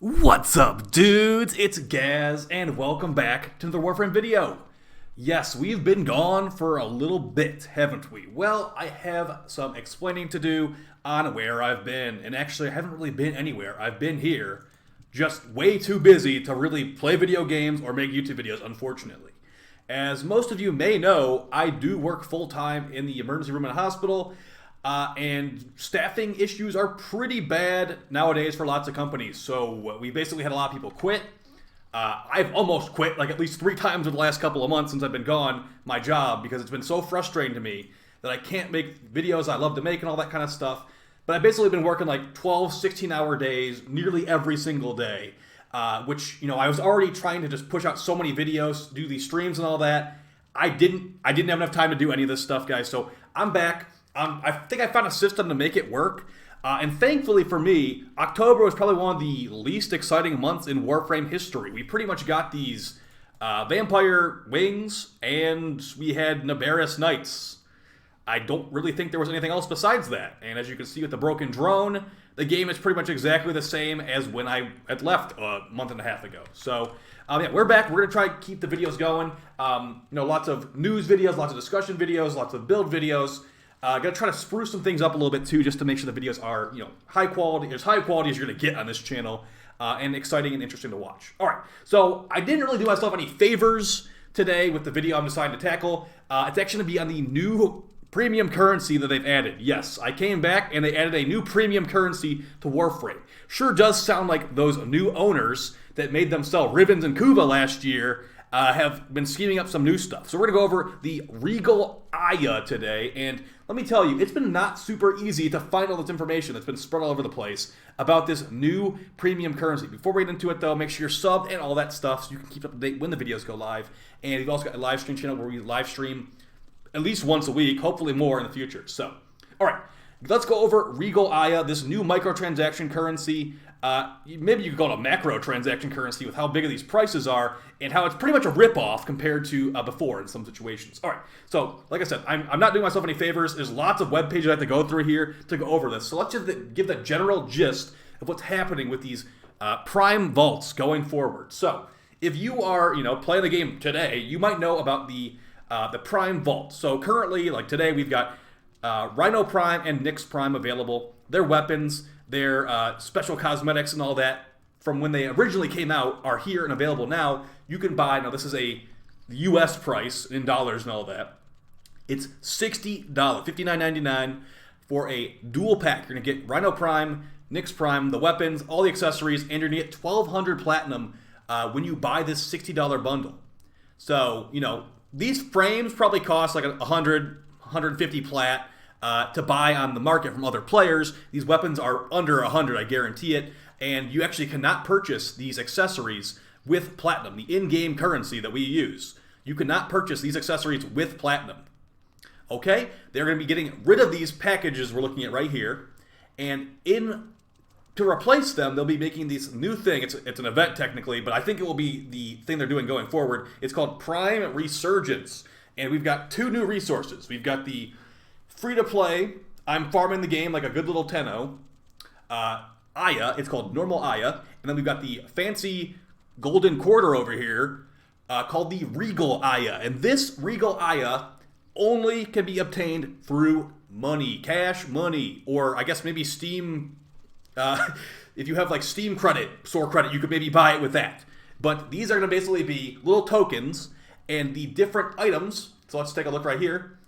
What's up, dudes? It's Gaz, and welcome back to another Warframe video. Yes, we've been gone for a little bit, haven't we? Well, I have some explaining to do on where I've been, and actually I haven't really been anywhere. I've been here, just way too busy to really play video games or make YouTube videos, unfortunately. As most of you may know, I do work full-time in the emergency room in a hospital, and staffing issues are pretty bad nowadays for lots of companies. So we basically had a lot of people quit. I've almost quit like at least 3 times in the last couple of months since I've been gone my job because it's been so frustrating to me that I can't make videos I love to make and all that kind of stuff. But I've basically been working like 12, 16-hour days nearly every single day, which, you know, I was already trying to just push out so many videos, do these streams and all that. I didn't have enough time to do any of this stuff, guys. So I'm back. I think I found a system to make it work, and thankfully for me, October was probably one of the least exciting months in Warframe history. We pretty much got these Vampire Wings, and we had Nabarus Knights. I don't really think there was anything else besides that, and as you can see with the broken drone, the game is pretty much exactly the same as when I had left a month and a half ago. So, yeah, we're back. We're going to try to keep the videos going. Lots of news videos, lots of discussion videos, lots of build videos. Gonna try to spruce some things up a little bit too, just to make sure the videos are, high quality, as high quality as you're gonna get on this channel, and exciting and interesting to watch. All right, so I didn't really do myself any favors today with the video I'm deciding to tackle. It's actually gonna be on the new premium currency that they've added. Yes, I came back and they added a new premium currency to Warframe. Sure does sound like those new owners that made them sell ribbons and Kuva last year have been scheming up some new stuff. So we're going to go over the Regal Aya today, and let me tell you, it's been not super easy to find all this information that's been spread all over the place about this new premium currency. Before we get into it, though, make sure you're subbed and all that stuff so you can keep up to date when the videos go live. And we've also got a live stream channel where we live stream at least once a week, hopefully more in the future. So, all right, let's go over Regal Aya, this new microtransaction currency. Maybe you could call it a macro transaction currency with how big these prices are and how it's pretty much a ripoff compared to before in some situations. All right, so like I said, I'm not doing myself any favors. There's lots of web pages I have to go through here to go over this. So let's just give the general gist of what's happening with these prime vaults going forward. So if you are, playing the game today, you might know about the prime vault. So currently, like today, we've got Rhino Prime and Nyx Prime available. Their weapons, their special cosmetics and all that from when they originally came out are here and available now. You can buy, now this is a US price in dollars and all that. It's $60, $59.99 for a dual pack. You're going to get Rhino Prime, Nyx Prime, the weapons, all the accessories, and you're going to get 1,200 platinum when you buy this $60 bundle. So, these frames probably cost like 100, 150 plat. To buy on the market from other players. These weapons are under 100, I guarantee it, and you actually cannot purchase these accessories with platinum, the in-game currency that we use. You cannot purchase these accessories with platinum. Okay? They're going to be getting rid of these packages we're looking at right here, and to replace them, they'll be making this new thing. It's an event technically, but I think it will be the thing they're doing going forward. It's called Prime Resurgence, and we've got 2 new resources. We've got the free-to-play, I'm farming the game like a good little tenno, Aya, it's called normal Aya, and then we've got the fancy golden quarter over here called the Regal Aya, and this Regal Aya only can be obtained through money, cash money, or I guess maybe Steam, if you have like Steam credit, store credit, you could maybe buy it with that. But these are going to basically be little tokens, and the different items, so let's take a look right here.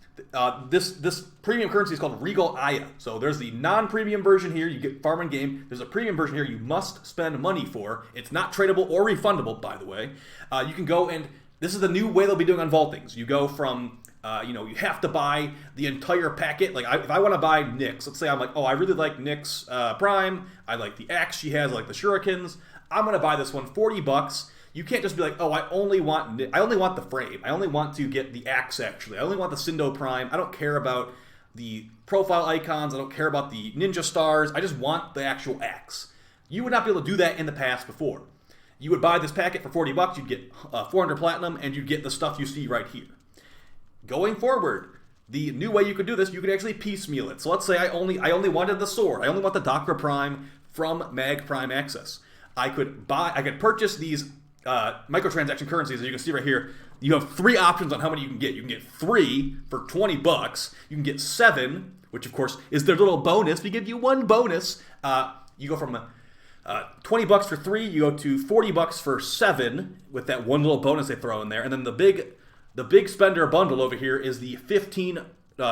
This premium currency is called Regal Aya. So there's the non-premium version here, you get farm and game. There's a premium version here you must spend money for. It's not tradable or refundable, by the way. You can go and, this is the new way they'll be doing on vaultings. You go from, you have to buy the entire packet. Like if I want to buy Nyx, let's say I'm like, oh, I really like Nyx Prime. I like the axe she has, I like the shurikens. I'm going to buy this one, $40. You can't just be like, oh, I only want the frame. I only want to get the axe, actually. I only want the Cindo Prime. I don't care about the profile icons. I don't care about the ninja stars. I just want the actual axe. You would not be able to do that in the past before. You would buy this packet for $40. You'd get 400 platinum, and you'd get the stuff you see right here. Going forward, the new way you could do this, you could actually piecemeal it. So let's say I only wanted the sword. I only want the Dakra Prime from Mag Prime Access. I could purchase these microtransaction currencies. As you can see right here, you have 3 options on how many you can get. You can get 3 for $20. You can get 7, which of course is their little bonus. We give you 1 bonus. You go from $20 for 3, you go to $40 for 7 with that 1 little bonus they throw in there. And then the big spender bundle over here is the 15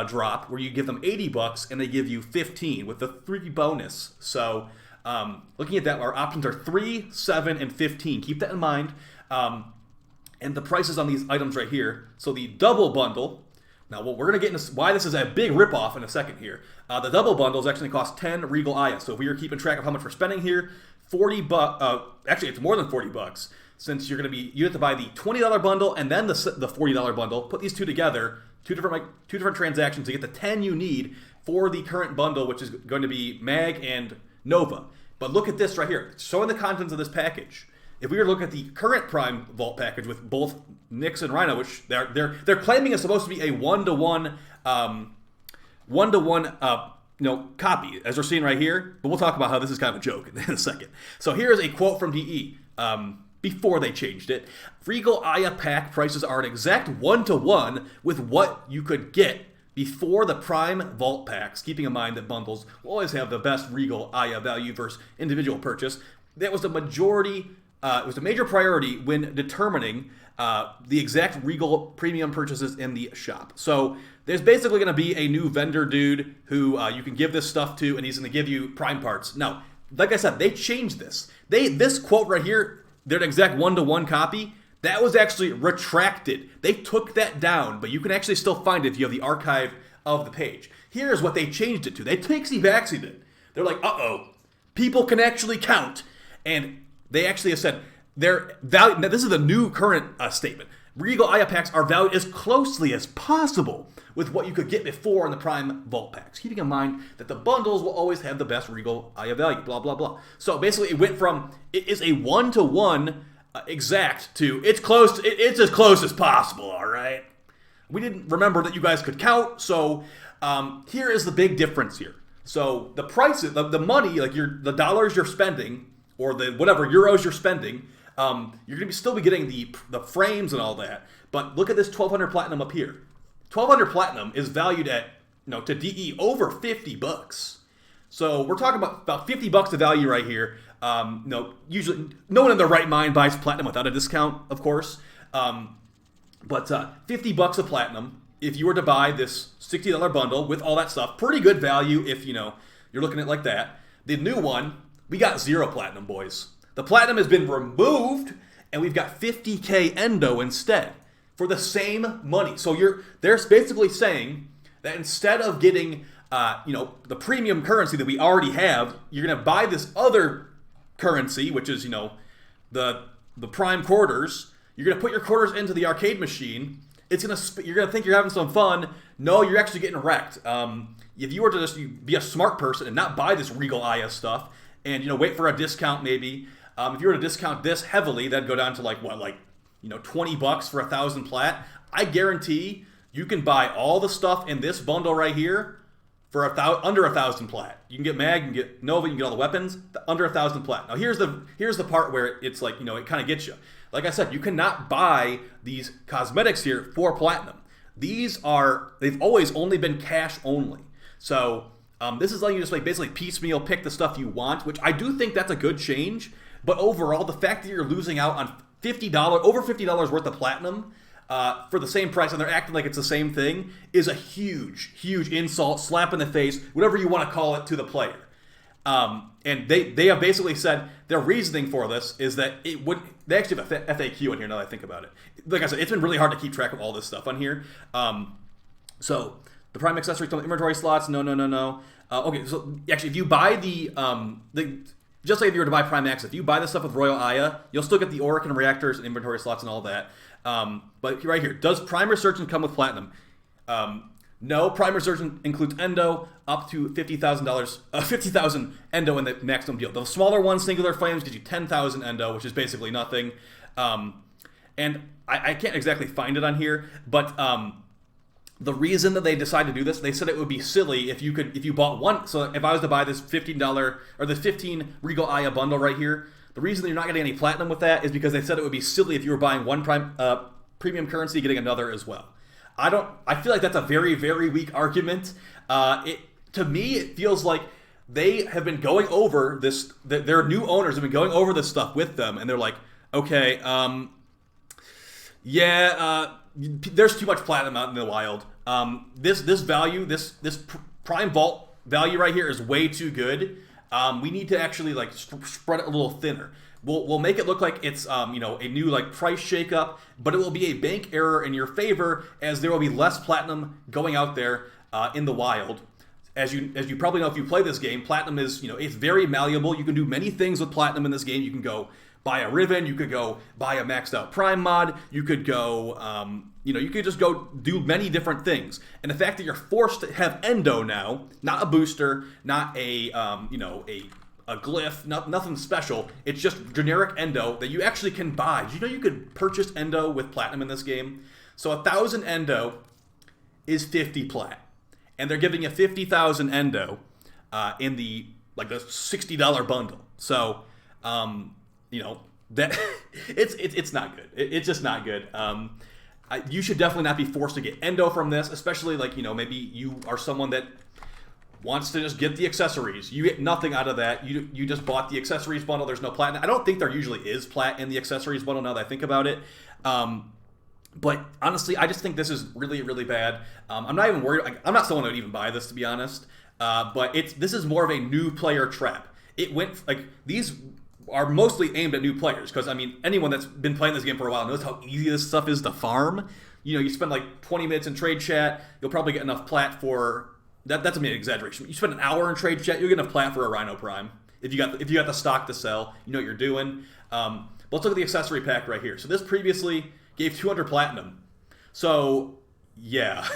drop, where you give them $80 and they give you 15 with the 3 bonus. So looking at that, our options are 3, 7, and 15. Keep that in mind. And the prices on these items right here. So the double bundle. Now, what we're going to get into why this is a big ripoff in a second here. The double bundles actually cost 10 Regal Aya. So if we are keeping track of how much we're spending here, $40. Actually, it's more than $40, since you have to buy the $20 bundle and then the $40 bundle. Put these two together, two different transactions to get the 10 you need for the current bundle, which is going to be Mag and Nova. But look at this right here, showing the contents of this package. If we were to look at the current Prime Vault package with both Nyx and Rhino, which they're claiming is supposed to be a one-to-one copy, as we're seeing right here. But we'll talk about how this is kind of a joke in a second. So here is a quote from DE before they changed it. Regal Aya pack prices are an exact one-to-one with what you could get before the Prime Vault packs, keeping in mind that bundles will always have the best Regal Aya value versus individual purchase. That was the majority. It was a major priority when determining the exact Regal premium purchases in the shop. So there's basically going to be a new vendor dude who you can give this stuff to, and he's going to give you Prime parts. Now, like I said, they changed this. This quote right here, their exact one-to-one copy, that was actually retracted. They took that down, but you can actually still find it if you have the archive of the page. Here's what they changed it to. They takesy-backsied it. They're like, uh-oh, people can actually count, and they actually have said their value. Now, this is the new current statement. Regal Aya packs are valued as closely as possible with what you could get before in the Prime Vault packs, keeping in mind that the bundles will always have the best Regal Aya value, blah, blah, blah. So basically it went from, it is a one-to-one exact to, it's as close as possible, all right? We didn't remember that you guys could count, so here is the big difference here. So the prices, the money, like the dollars you're spending, or the whatever euros you're spending, you're going to still be getting the frames and all that. But look at this 1200 platinum up here. 1200 platinum is valued at, to DE over $50. So we're talking about $50 of value right here. Usually no one in their right mind buys platinum without a discount, of course. But $50 of platinum, if you were to buy this $60 bundle with all that stuff, pretty good value if you're looking at it like that. The new one, we got 0 platinum, boys. The platinum has been removed, and we've got 50k endo instead for the same money. So they're basically saying that instead of getting the premium currency that we already have, you're gonna buy this other currency, which is the prime quarters. You're gonna put your quarters into the arcade machine. You're gonna think you're having some fun. No, you're actually getting wrecked. If you were to just be a smart person and not buy this Regal Aya stuff, and wait for a discount maybe. If you were to discount this heavily, that'd go down to $20 for 1,000 plat. I guarantee you can buy all the stuff in this bundle right here for under 1,000 plat. You can get Mag, you can get Nova, you can get all the weapons under 1,000 plat. Now here's the part where it's like it kind of gets you. Like I said, you cannot buy these cosmetics here for platinum. They've always only been cash only. So this is letting you just basically piecemeal pick the stuff you want, which I do think that's a good change. But overall, the fact that you're losing out on over $50 worth of platinum for the same price, and they're acting like it's the same thing, is a huge, huge insult, slap in the face, whatever you want to call it, to the player. And they have basically said their reasoning for this is that they actually have a FAQ in here now that I think about it. Like I said, it's been really hard to keep track of all this stuff on here. So the Prime accessory inventory slots, no. Okay, so actually, if you buy just like if you were to buy Prime X, if you buy the stuff with Royal Aya, you'll still get the Orican reactors and inventory slots and all that. But right here, does Prime Resurgence come with Platinum? No, Prime Resurgence includes Endo up to $50,000 Endo in the maximum deal. The smaller one, Singular Flames, gives you 10,000 Endo, which is basically nothing. And I can't exactly find it on here, but the reason that they decided to do this, they said it would be silly if you bought one. So if I was to buy this $15 or this 15 Regal Aya bundle right here, The reason that you're not getting any platinum with that is because they said it would be silly if you were buying one premium currency getting another as well. I feel like that's a very, very weak argument. To me, it feels like they have been going over this, their new owners have been going over this stuff with them, and they're like, okay, there's too much platinum out in the wild. This value, this Prime Vault value right here is way too good. We need to actually like spread it a little thinner. We'll make it look like it's a new like price shakeup, but it will be a bank error in your favor, as there will be less platinum going out there in the wild. As you probably know if you play this game, platinum is it's very malleable. You can do many things with platinum in this game. You can go buy a Riven, you could go buy a maxed out Prime mod, you could go you could just go do many different things. And the fact that you're forced to have Endo now, not a booster, not a a glyph, nothing special. It's just generic Endo that you actually can buy. Did you know you could purchase Endo with platinum in this game? So 1,000 Endo is 50 plat. And they're giving you 50,000 Endo in the $60 bundle. So that it's not good. It's just not good. You should definitely not be forced to get Endo from this, especially maybe you are someone that wants to just get the accessories. You get nothing out of that. You just bought the accessories bundle. There's no platinum. I don't think there usually is plat in the accessories bundle now that I think about it. But honestly, I just think this is really, really bad. I'm not even worried. I'm not someone that would even buy this, to be honest. But this is more of a new player trap. It went these are mostly aimed at new players, because I mean anyone that's been playing this game for a while knows how easy this stuff is to farm. You spend like 20 minutes in trade chat, you'll probably get enough plat for that. That's an exaggeration. You spend an hour in trade chat, you'll get enough plat for a Rhino Prime if you got the stock to sell. You know what you're doing. But let's look at the accessory pack right here. So this previously gave 200 platinum. So, yeah.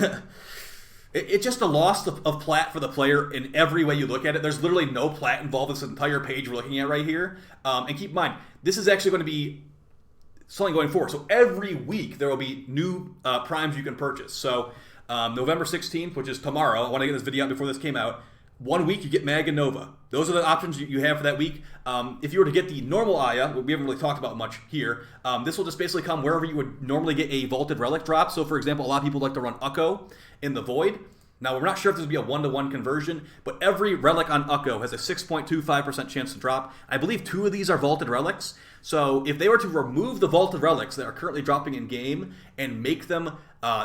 It's just a loss of plat for the player in every way you look at it. There's literally no plat involved in this entire page we're looking at right here. And keep in mind, this is actually going to be something going forward. So every week there will be new primes you can purchase. So November 16th, which is tomorrow, I want to get this video out before this came out. 1 week you get Mag and Nova. Those are the options you have for that week. If you were to get the normal Aya, we haven't really talked about much here, this will just basically come wherever you would normally get a Vaulted Relic drop. So for example, a lot of people like to run Ukko in the Void. Now we're not sure if this will be a 1-to-1 conversion, but every relic on Ukko has a 6.25% chance to drop. I believe 2 of these are Vaulted Relics. So if they were to remove the Vaulted Relics that are currently dropping in game and make them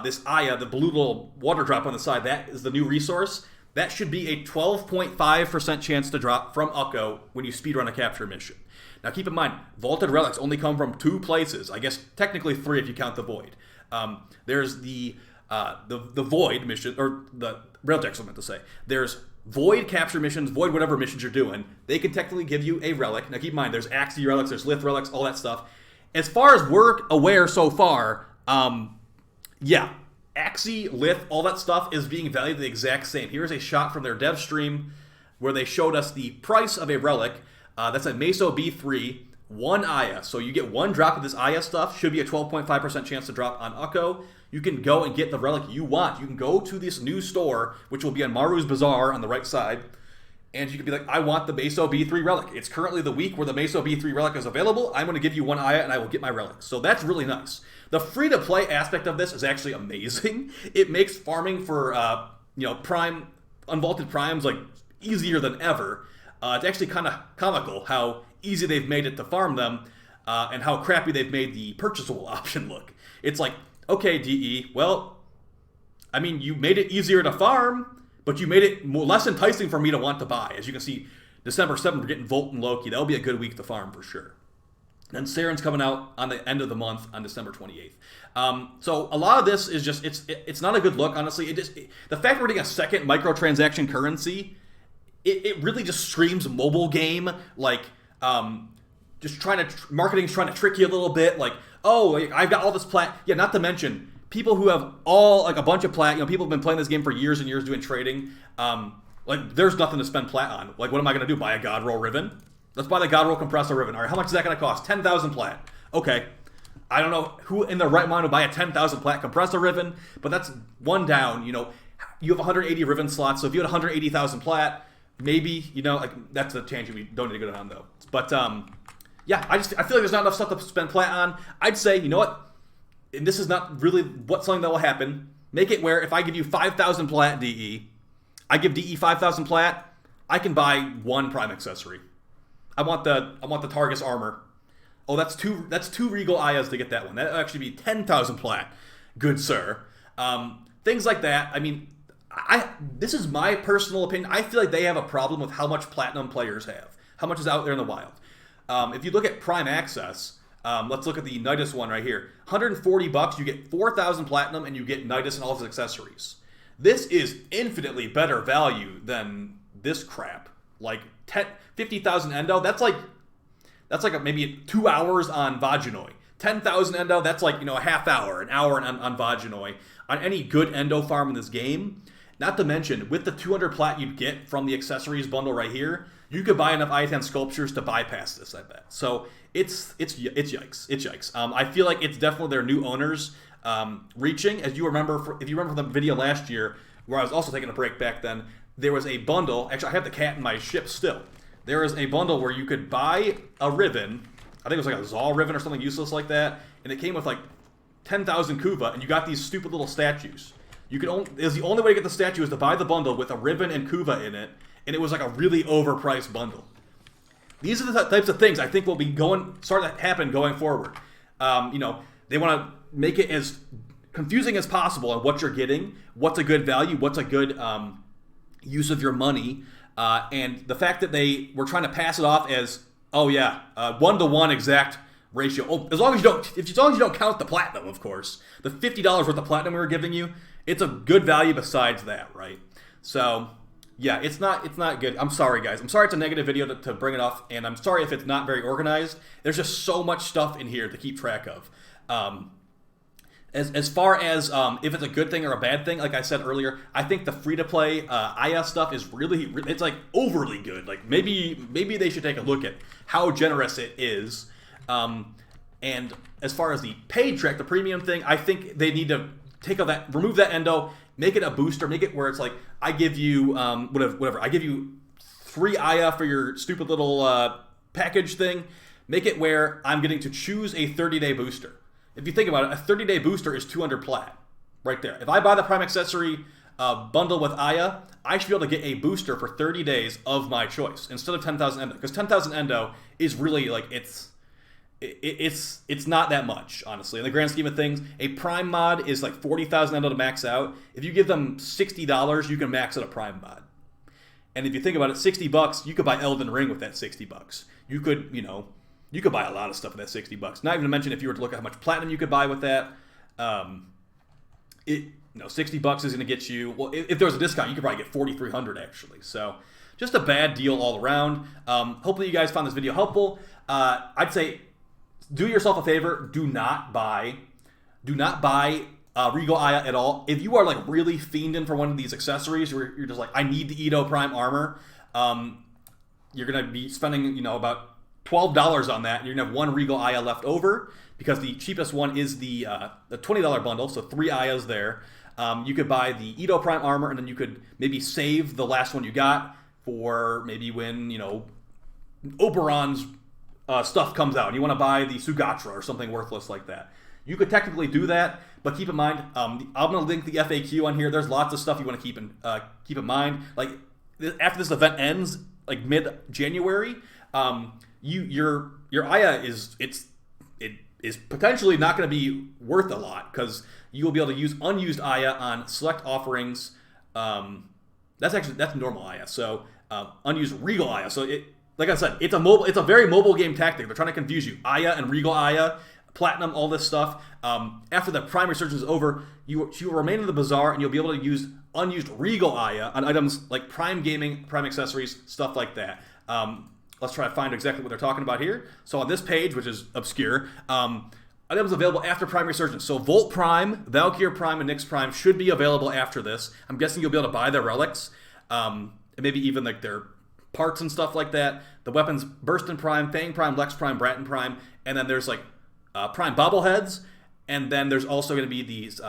this Aya, the blue little water drop on the side, that is the new resource. That should be a 12.5% chance to drop from Ukko when you speedrun a capture mission. Now keep in mind, Vaulted Relics only come from 2 places. I guess technically 3 if you count the Void. There's the Void mission, or the Raildex I meant to say. There's Void capture missions, Void whatever missions you're doing. They can technically give you a relic. Now keep in mind, there's Axie relics, there's Lith relics, all that stuff. As far as we're aware so far, yeah. Axie, Lith, all that stuff is being valued the exact same. Here's a shot from their dev stream where they showed us the price of a relic. That's a Meso B3, 1 Aya. So you get 1 drop of this Aya stuff. Should be a 12.5% chance to drop on Ukko. You can go and get the relic you want. You can go to this new store, which will be on Maru's Bazaar on the right side, and you can be like, I want the Meso B3 relic. It's currently the week where the Meso B3 relic is available. I'm going to give you 1 Aya and I will get my relic. So that's really nice. The free-to-play aspect of this is actually amazing. It makes farming for prime unvaulted primes easier than ever. It's actually kind of comical how easy they've made it to farm them, and how crappy they've made the purchasable option look. It's like, okay, DE, well, I mean, you made it easier to farm, but you made it less enticing for me to want to buy. As you can see, December 7th, we're getting Volt and Loki. That'll be a good week to farm for sure. Then Saren's coming out on the end of the month on December 28th. So a lot of this is just, it's not a good look, honestly. The fact we're getting a second microtransaction currency, it really just screams mobile game, just marketing's trying to trick you a little bit, I've got all this plat. Yeah, not to mention, people who have a bunch of plat, people have been playing this game for years and years doing trading, there's nothing to spend plat on. What am I going to do, buy a God Roll Riven? Let's buy the God Roll Compressor Riven. All right, how much is that going to cost? 10,000 plat. Okay. I don't know who in their right mind would buy a 10,000 plat Compressor Riven, but that's one down. You have 180 Riven slots, so if you had 180,000 plat, maybe, that's a tangent we don't need to go down, though. But, yeah, I feel like there's not enough stuff to spend plat on. I'd say, you know what? And this is not really something that will happen. Make it where if I give you 5,000 plat DE, I give DE 5,000 plat, I can buy one prime accessory. I want the Targus armor. Oh, that's two Regal Ayas to get that one. That'll actually be 10,000 plat. Good sir. Things like that. I mean, this is my personal opinion. I feel like they have a problem with how much platinum players have. How much is out there in the wild. If you look at Prime Access, let's look at the Nidus one right here. $140, you get 4,000 platinum and you get Nidus and all his accessories. This is infinitely better value than this crap. Like 50,000 endo, that's like maybe 2 hours on Vaginoi. 10,000 endo, that's like, a half hour, an hour on Vaginoi. On any good endo farm in this game, not to mention, with the 200 plat you'd get from the accessories bundle right here, you could buy enough I-10 sculptures to bypass this, I bet. So it's yikes. It's yikes. I feel like it's definitely their new owners reaching. As you remember, if you remember from the video last year, where I was also taking a break back then, there was a bundle. Actually, I have the cat in my ship still. There is a bundle where you could buy a ribbon. I think it was like a Zal ribbon or something useless like that, and it came with like 10,000 Kuva, and you got these stupid little statues. It was the only way to get the statue is to buy the bundle with a ribbon and Kuva in it, and it was like a really overpriced bundle. These are the types of things I think will be start to happen going forward. They want to make it as confusing as possible on what you're getting, what's a good value, what's a good use of your money, and the fact that they were trying to pass it off as 1-to-1 exact ratio. Oh, as long as you don't count the platinum, of course. The $50 worth of platinum we were giving you, it's a good value besides that, right? So yeah, it's not good. I'm sorry, guys. I'm sorry it's a negative video to bring it off, and I'm sorry if it's not very organized. There's just so much stuff in here to keep track of. As far as if it's a good thing or a bad thing, like I said earlier, I think the free-to-play IS stuff is really, it's like overly good. Like maybe they should take a look at how generous it is. And as far as the paid track, the premium thing, I think they need to remove that endo, make it a booster, make it where it's like, I give you whatever. I give you 3 Aya for your stupid little package thing. Make it where I'm getting to choose a 30-day booster. If you think about it, a 30-day booster is 200 plat, right there. If I buy the Prime Accessory bundle with Aya, I should be able to get a booster for 30 days of my choice instead of 10,000 endo, because 10,000 endo is really like it's not that much, honestly. In the grand scheme of things, a Prime mod is like 40,000 endo to max out. If you give them $60, you can max out a Prime mod. And if you think about it, $60, you could buy Elden Ring with that $60. You could, you could buy a lot of stuff with that $60. Not even to mention if you were to look at how much platinum you could buy with that. $60 is going to get you. Well, if there was a discount, you could probably get 4,300 actually. So, just a bad deal all around. Hopefully, you guys found this video helpful. I'd say, do yourself a favor. Do not buy Regal Aya at all. If you are like really fiending for one of these accessories, where you're just like, I need the Edo Prime armor. You're going to be spending, about $12 on that. You're gonna have 1 Regal Aya left over because the cheapest one is the $20 bundle, so 3 Ayas there. You could buy the Edo Prime armor, and then you could maybe save the last one you got for maybe when Oberon's stuff comes out and you want to buy the Sugatra or something worthless like that. You could technically do that, but keep in mind, I'm gonna link the FAQ on here. There's lots of stuff you want to keep in mind. Like after this event ends, like mid-January. Your Aya is potentially not going to be worth a lot because you will be able to use unused Aya on select offerings. That's normal Aya, so unused Regal Aya. So like I said, it's a very mobile game tactic. They're trying to confuse you. Aya and Regal Aya, Platinum, all this stuff. After the Prime Resurgence is over, she will remain in the bazaar, and you'll be able to use unused Regal Aya on items like Prime Gaming, Prime Accessories, stuff like that. Let's try to find exactly what they're talking about here. So on this page, which is obscure, items available after Prime Resurgence. So Volt Prime, Valkyr Prime, and Nyx Prime should be available after this. I'm guessing you'll be able to buy their relics, and maybe even like their parts and stuff like that. The weapons, Burstin Prime, Fang Prime, Lex Prime, Bratton Prime, and then there's like Prime bobbleheads, and then there's also going to be these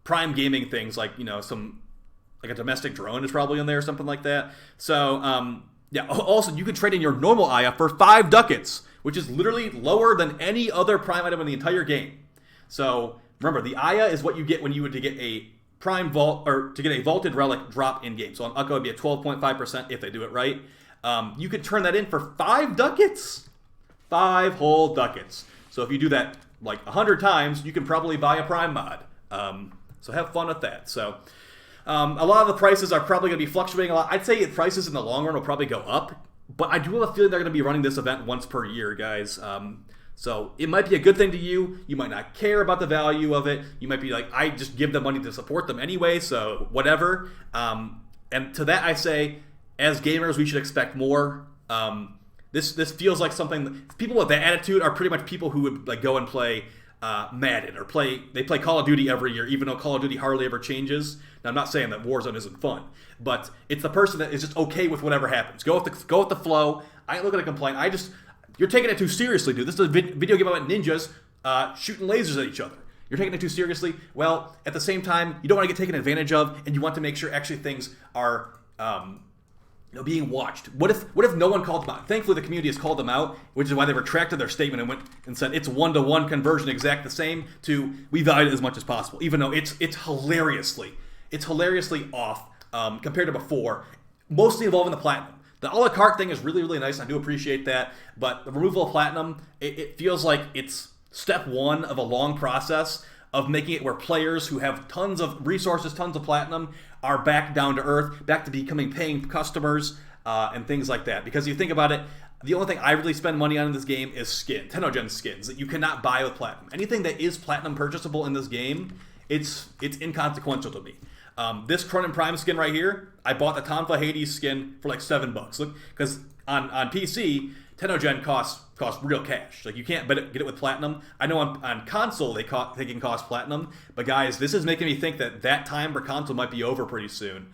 Prime gaming things like some like a domestic drone is probably in there or something like that. So Yeah, also, you can trade in your normal Aya for 5 ducats, which is literally lower than any other Prime item in the entire game. So, remember, the Aya is what you get when you were to get a Prime Vault, or to get a Vaulted Relic drop in-game. So on Ukko, it'd be at 12.5% if they do it right. You could turn that in for 5 ducats. 5 whole ducats. So if you do that like 100 times, you can probably buy a Prime mod. So have fun with that. So a lot of the prices are probably going to be fluctuating a lot. I'd say prices in the long run will probably go up, but I do have a feeling they're going to be running this event once per year, guys. So it might be a good thing to you. You might not care about the value of it. You might be like, I just give them money to support them anyway, so whatever. And to that I say, as gamers, we should expect more. This feels like something. People with that attitude are pretty much people who would like go and play Madden, or they play Call of Duty every year, even though Call of Duty hardly ever changes. Now, I'm not saying that Warzone isn't fun, but it's the person that is just okay with whatever happens. Go with the flow. I ain't looking to complain. You're taking it too seriously, dude. This is a video game about ninjas shooting lasers at each other. You're taking it too seriously. Well, at the same time, you don't want to get taken advantage of, and you want to make sure actually things are being watched. What if no one called them out? Thankfully, the community has called them out, which is why they retracted their statement and went and said it's 1-to-1 conversion, exact the same, to we value it as much as possible, even though it's hilariously off compared to before, mostly involving the platinum. The a la carte thing is really, really nice. I do appreciate that. But the removal of platinum, it feels like it's step one of a long process of making it where players who have tons of resources, tons of platinum, are back down to earth, back to becoming paying customers, and things like that. Because you think about it, the only thing I really spend money on in this game is Tennogen skins that you cannot buy with platinum. Anything that is platinum purchasable in this game, it's inconsequential to me. This Cronin Prime skin right here, I bought the Tonfa Hades skin for like $7. Look, because on PC, Tennogen costs real cash. Like, you can't get it with platinum. I know on console they can cost platinum, but guys, this is making me think that time for console might be over pretty soon.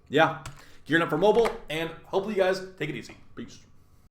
Yeah, gearing up for mobile, and hopefully you guys take it easy. Peace.